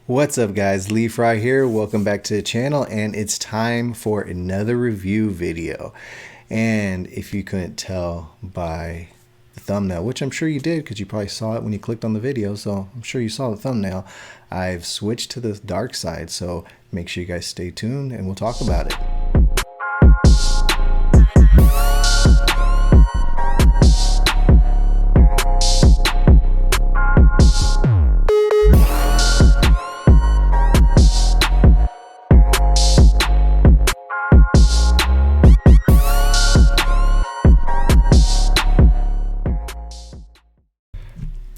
What's up guys, Lee Fry here. Welcome back to the channel, and it's time for another review video. And if you couldn't tell by the thumbnail, which I'm sure you did because you probably saw it when you clicked on the video, so I'm sure you saw the thumbnail, I've switched to the dark side, so make sure you guys stay tuned and we'll talk about it.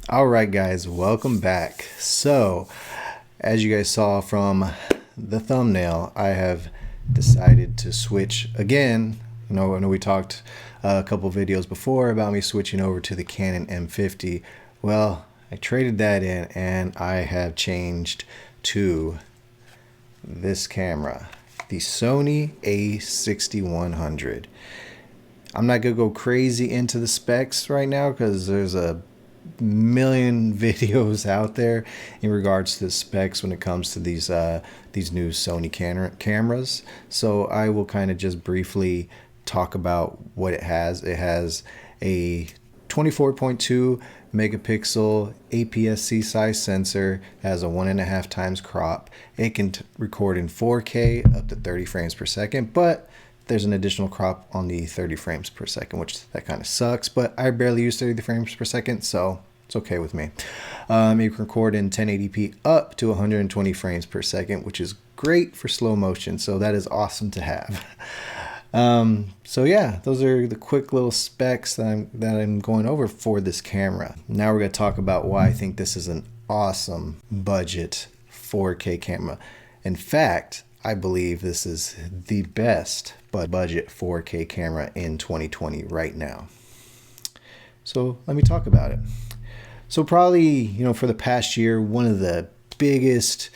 Alright guys, welcome back. So, as you guys saw from the thumbnail, I have decided to switch again. I know we talked a couple videos before about me switching over to the Canon M50. Well, I traded that in and I have changed to this camera, the Sony A6100. I'm not going to go crazy into the specs right now because there's a million videos out there in regards to the specs when it comes to these new Sony cameras. So I will kind of just briefly talk about what it has. It has a 24.2 megapixel APS-C size sensor, has a 1.5 times crop. It can record in 4K up to 30 frames per second, but there's an additional crop on the 30 frames per second, which that kind of sucks, but I barely use 30 frames per second, so it's okay with me. You can record in 1080p up to 120 frames per second, which is great for slow motion, so that is awesome to have. So yeah, those are the quick little specs that I'm going over for this camera. Now we're going to talk about why I think this is an awesome budget 4K camera. In fact, I believe this is the best budget 4K camera in 2020 right now. So let me talk about it. So probably, for the past year, one of the biggest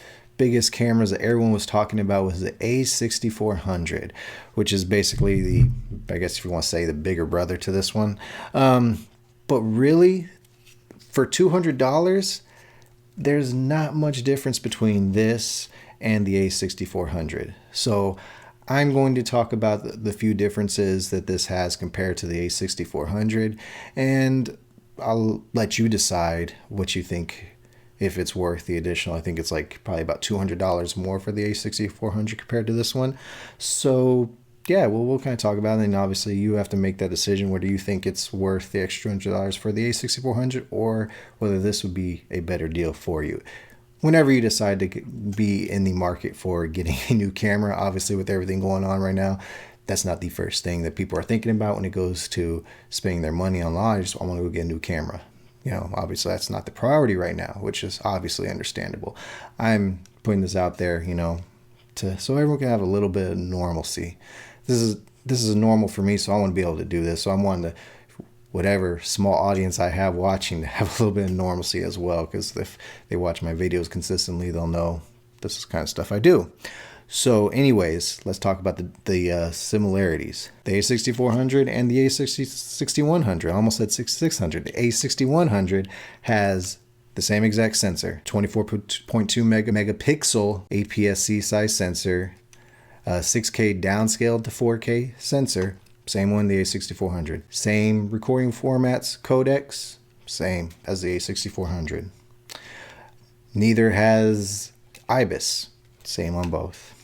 cameras that everyone was talking about was the A6400, which is basically I guess if you want to say, the bigger brother to this one. But really, for $200, there's not much difference between this and the A6400. So I'm going to talk about the few differences that this has compared to the A6400, and I'll let you decide what you think, if it's worth the additional. I think it's like probably about $200 more for the A6400 compared to this one. So yeah, we'll kind of talk about it, and obviously you have to make that decision whether you think it's worth the extra $200 for the A6400 or whether this would be a better deal for you. Whenever you decide to be in the market for getting a new camera, obviously with everything going on right now, that's not the first thing that people are thinking about when it goes to spending their money online. I want to go get a new camera. Obviously that's not the priority right now, which is obviously understandable. I'm putting this out there, so everyone can have a little bit of normalcy. This is normal for me, so I want to be able to do this. So I'm wanting to, whatever small audience I have watching, to have a little bit of normalcy as well, because if they watch my videos consistently, they'll know this is the kind of stuff I do. So anyways, let's talk about the similarities. The A6400 and the A6100, I almost said 6600. The A6100 has the same exact sensor, 24.2 megapixel APS-C size sensor, 6K downscaled to 4K sensor, same one, the A6400. Same recording formats, codecs, same as the A6400. Neither has IBIS, same on both.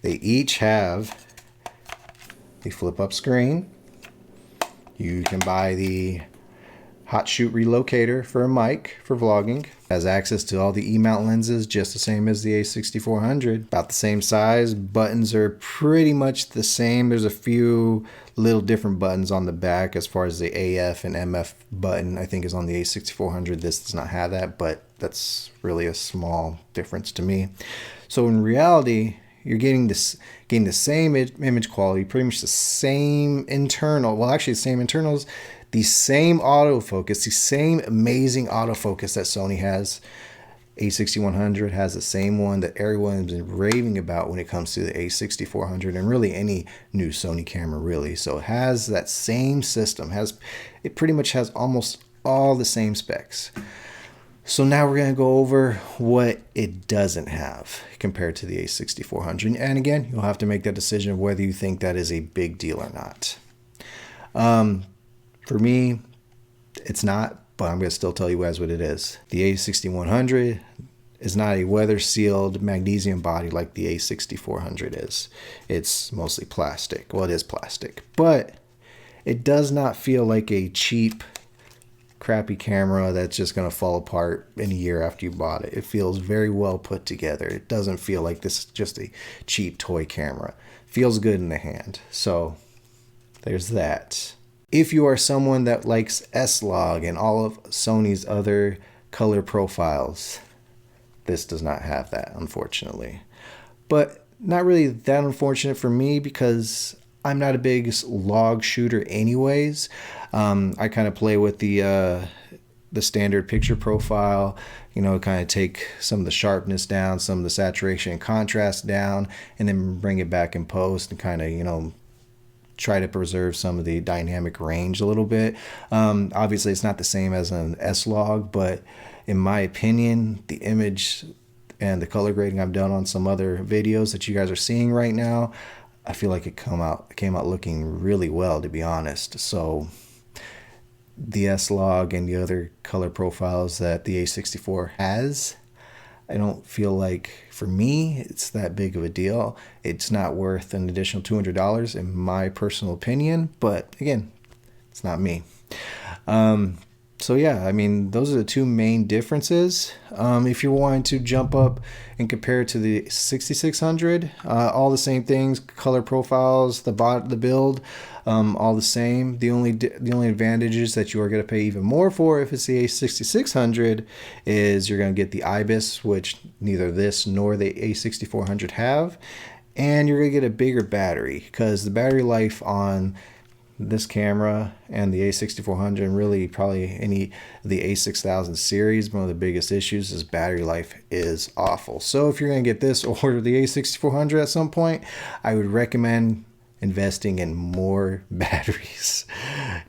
They each have the flip-up screen. You can buy the hot shoot relocator for a mic for vlogging. Has access to all the E-mount lenses, just the same as the A6400. About the same size. Buttons are pretty much the same. There's a few little different buttons on the back as far as the AF and MF button, I think, is on the A6400. This does not have that, but that's really a small difference to me. So in reality, you're getting the same image quality, pretty much the same internal, well actually the same internals, the same autofocus, the same amazing autofocus that Sony has. A6100 has the same one that everyone has been raving about when it comes to the A6400 and really any new Sony camera really. So it has that same system, it pretty much has almost all the same specs. So now we're going to go over what it doesn't have compared to the A6400. And again, you'll have to make that decision of whether you think that is a big deal or not. For me, it's not, but I'm going to still tell you guys what it is. The A6100 is not a weather-sealed magnesium body like the A6400 is. It's mostly plastic. Well, it is plastic, but it does not feel like a cheap, crappy camera that's just going to fall apart in a year after you bought it. It feels very well put together. It doesn't feel like this is just a cheap toy camera. It feels good in the hand. So there's that. If you are someone that likes S-Log and all of Sony's other color profiles, this does not have that, unfortunately. But not really that unfortunate for me because I'm not a big log shooter anyways. I kind of play with the standard picture profile, you know, kind of take some of the sharpness down, some of the saturation and contrast down, and then bring it back in post and kind of, you know, try to preserve some of the dynamic range a little bit. Obviously, it's not the same as an S-Log, but in my opinion, the image and the color grading I've done on some other videos that you guys are seeing right now, I feel like it came out looking really well, to be honest. So the S-Log and the other color profiles that the A64 has, I don't feel like, for me, it's that big of a deal. It's not worth an additional $200 in my personal opinion, but again, it's not me. So yeah, I mean, those are the two main differences. If you're wanting to jump up and compare it to the 6600, all the same things, color profiles, the build, all the same. The only advantages that you are going to pay even more for if it's the A6600 is you're going to get the IBIS, which neither this nor the A6400 have, and you're going to get a bigger battery because the battery life on this camera and the A6400 and really probably any of the A6000 series, one of the biggest issues is battery life is awful. So if you're going to get this or the A6400 at some point, I would recommend investing in more batteries.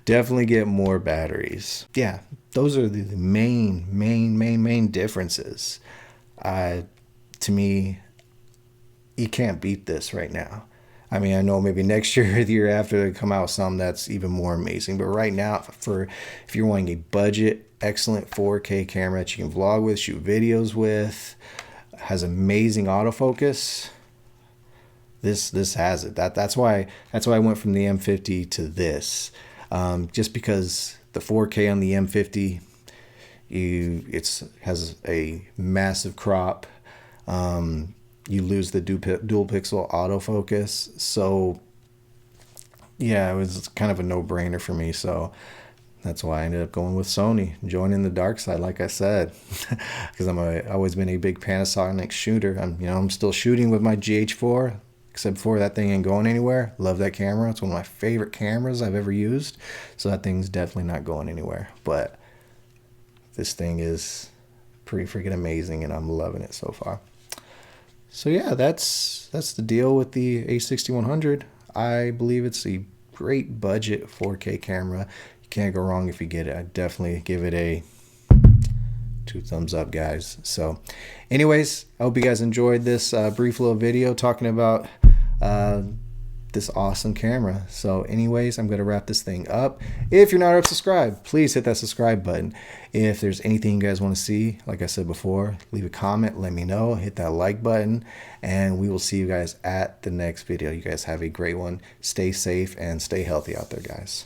Definitely get more batteries. Yeah, those are the main differences. To me, you can't beat this right now. I mean, I know maybe next year or the year after they come out with something that's even more amazing. But right now, if you're wanting a budget, excellent 4K camera that you can vlog with, shoot videos with, has amazing autofocus, this has it. That's why I went from the M50 to this. Just because the 4K on the M50, has a massive crop. You lose the dual pixel autofocus. So yeah, it was kind of a no-brainer for me. So that's why I ended up going with Sony, joining the dark side, like I said, because I've always been a big Panasonic shooter. I'm still shooting with my GH4, except for that thing ain't going anywhere. Love that camera. It's one of my favorite cameras I've ever used. So that thing's definitely not going anywhere. But this thing is pretty freaking amazing, and I'm loving it so far. So yeah, that's the deal with the A6100. I believe it's a great budget 4K camera. You can't go wrong if you get it. I definitely give it a 2 thumbs up, guys. So anyways, I hope you guys enjoyed this brief little video talking about this awesome camera. So anyways, I'm going to wrap this thing up. If you're not already subscribed, please hit that subscribe button. If there's anything you guys want to see, like I said before, leave a comment, let me know, hit that like button, and we will see you guys at the next video. You guys have a great one. Stay safe and stay healthy out there, guys.